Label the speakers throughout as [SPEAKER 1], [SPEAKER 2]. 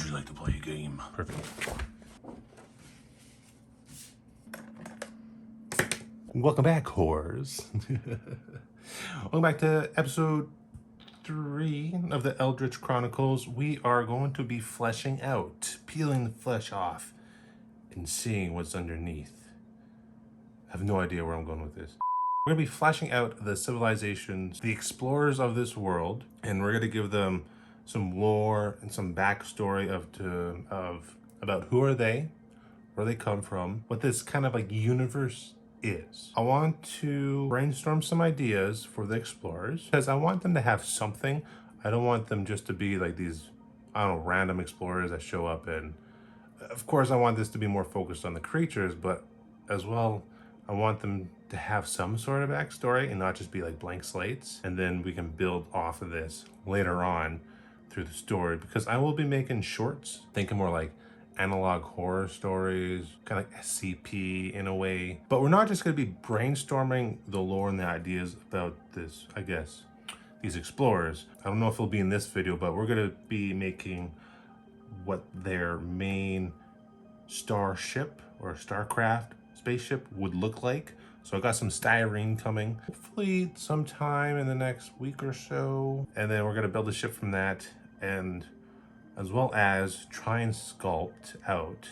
[SPEAKER 1] Would you like to play a game? Perfect. Welcome back, whores. Welcome back to episode 3 of the Eldritch Chronicles. We are going to be fleshing out, peeling the flesh off, and seeing what's underneath. I have no idea where I'm going with this. We're going to be fleshing out the civilizations, the explorers of this world, and we're going to give them some lore and some backstory about who are they, where they come from, what this kind of like universe is. I want to brainstorm some ideas for the explorers because I want them to have something. I don't want them just to be like these, I don't know, random explorers that show up. And of course I want this to be more focused on the creatures, but as well I want them to have some sort of backstory and not just be like blank slates. And then we can build off of this later on through the story, because I will be making shorts, thinking more like analog horror stories, kind of like SCP in a way. But we're not just going to be brainstorming the lore and the ideas about this, I guess, these explorers. I don't know if it'll be in this video, but we're going to be making what their main starship or starcraft spaceship would look like. So I got some styrene coming, hopefully sometime in the next week or so. And then we're going to build a ship from that, and as well as try and sculpt out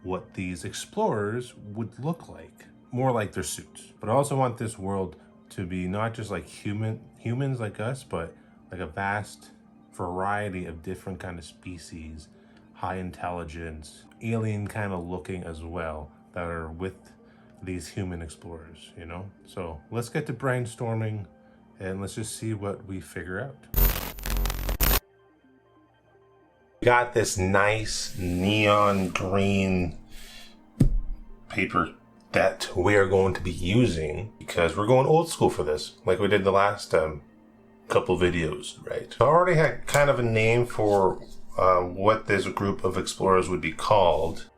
[SPEAKER 1] what these explorers would look like, more like their suits. But I also want this world to be not just like humans like us, but like a vast variety of different kind of species, high intelligence, alien kind of looking as well, that are with these human explorers, you know? So let's get to brainstorming and let's just see what we figure out. Got this nice neon green paper that we are going to be using because we're going old school for this, like we did the last couple videos, right? I already had kind of a name for what this group of explorers would be called.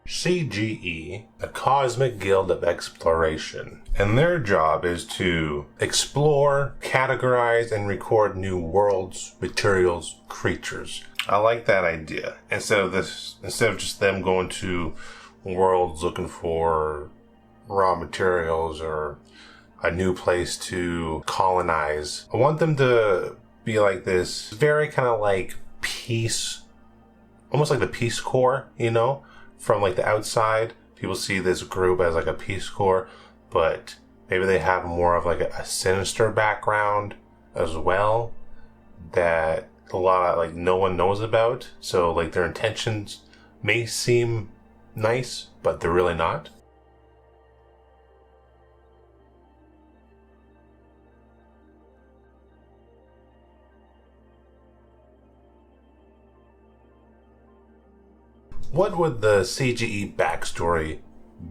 [SPEAKER 1] CGE, a cosmic guild of exploration, and their job is to explore, categorize, and record new worlds, materials, creatures. I like that idea. Instead of just them going to worlds looking for raw materials or a new place to colonize, I want them to be like this very kind of like peace, almost like the Peace Corps, you know? From like the outside, people see this group as like a Peace Corps, but maybe they have more of like a sinister background as well that a lot of like no one knows about. So like their intentions may seem nice, but they're really not. What would the CGE backstory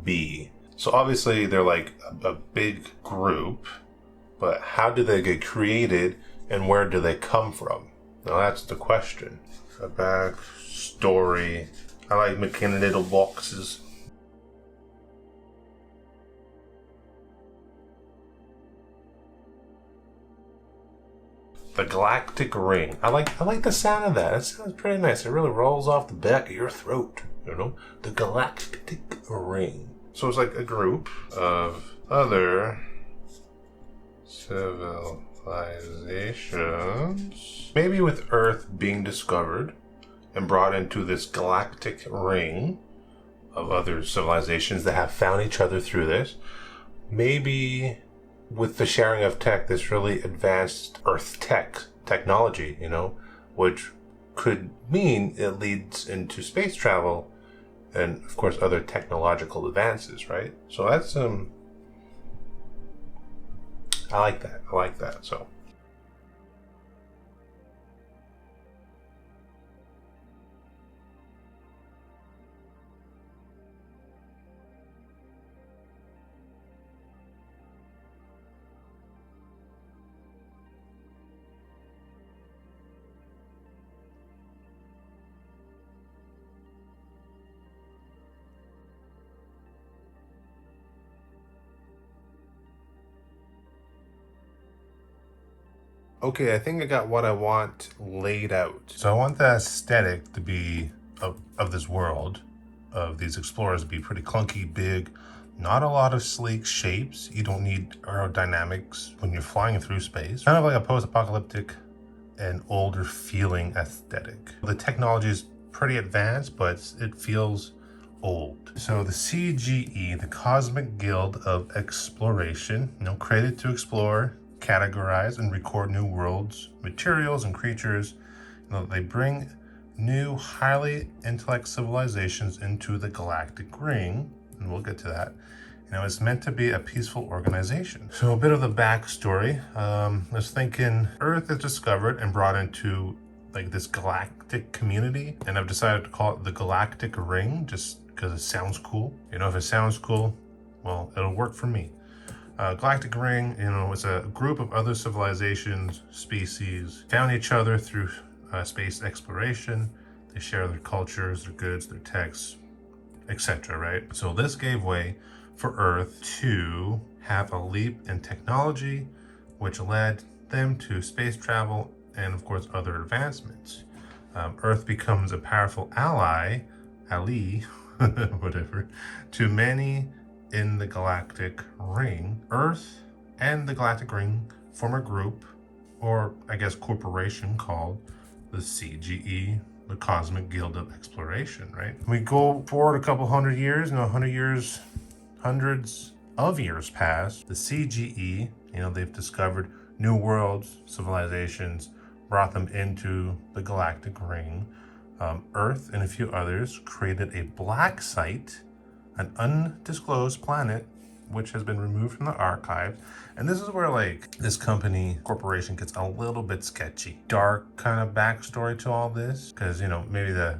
[SPEAKER 1] be? So obviously they're like a big group, but how do they get created and where do they come from? Now that's the question. A backstory. I like making little boxes. The Galactic Ring. I like the sound of that. That sounds pretty nice. It really rolls off the back of your throat, you know? The Galactic Ring. So it's like a group of other civilizations, maybe with Earth being discovered and brought into this galactic ring of other civilizations that have found each other through this. Maybe with the sharing of tech, this really advanced Earth technology, you know, which could mean it leads into space travel and, of course, other technological advances, right? So that's, I like that, so. Okay, I think I got what I want laid out. So I want the aesthetic to be of this world, of these explorers, to be pretty clunky, big, not a lot of sleek shapes. You don't need aerodynamics when you're flying through space. Kind of like a post-apocalyptic and older feeling aesthetic. The technology is pretty advanced, but it feels old. So the CGE, the Cosmic Guild of Exploration, created to explore, categorize, and record new worlds, materials, and creatures. They bring new, highly intellect civilizations into the galactic ring, and we'll get to that. It's meant to be a peaceful organization. So a bit of the backstory. I was thinking Earth is discovered and brought into like this galactic community, and I've decided to call it the Galactic Ring just because it sounds cool. If it sounds cool, well, it'll work for me. Galactic Ring, it's a group of other civilizations, species, found each other through space exploration. They share their cultures, their goods, their texts, etc., right? So this gave way for Earth to have a leap in technology, which led them to space travel and, of course, other advancements. Earth becomes a powerful ally, whatever, to many in the Galactic Ring. Earth and the Galactic Ring form a group, or I guess corporation, called the CGE, the Cosmic Guild of Exploration, right? We go forward a couple hundred years, 100 years, hundreds of years past. The CGE, they've discovered new worlds, civilizations, brought them into the Galactic Ring. Earth and a few others created a black site, an undisclosed planet, which has been removed from the archive. And this is where this corporation gets a little bit sketchy. Dark kind of backstory to all this, because maybe the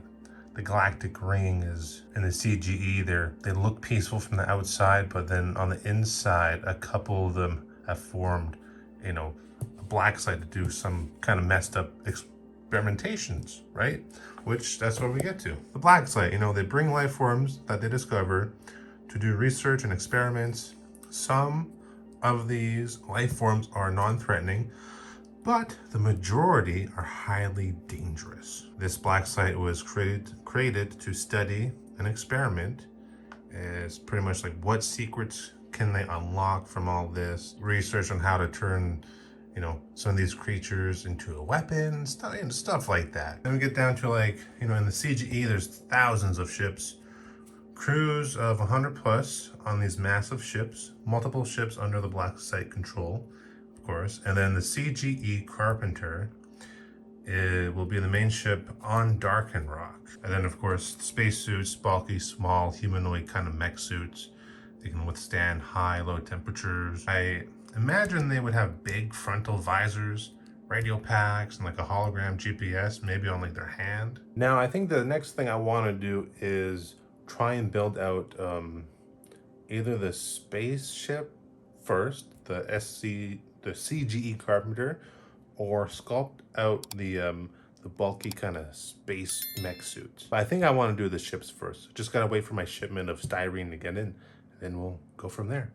[SPEAKER 1] Galactic Ring is in the CGE. They look peaceful from the outside, but then on the inside, a couple of them have formed, a black site to do some kind of messed up experimentations, right? Which that's what we get to. The black site, they bring life forms that they discover to do research and experiments. Some of these life forms are non-threatening, but the majority are highly dangerous. This black site was created to study and experiment. It's pretty much like, what secrets can they unlock from all this research on how to turn some of these creatures into a weapon, stuff like that. Then we get down to in the CGE, there's thousands of ships, crews of 100 plus on these massive ships, multiple ships under the black site control, of course. And then the CGE Carpenter, it will be the main ship on Darken Rock. And then, of course, spacesuits, bulky, small, humanoid kind of mech suits. They can withstand high, low temperatures. I imagine they would have big frontal visors, radio packs, and a hologram GPS, maybe on their hand. Now, I think the next thing I want to do is try and build out either the spaceship first, the CGE Carpenter, or sculpt out the bulky kind of space mech suits. But I think I want to do the ships first. Just gotta wait for my shipment of styrene to get in, and then we'll go from there.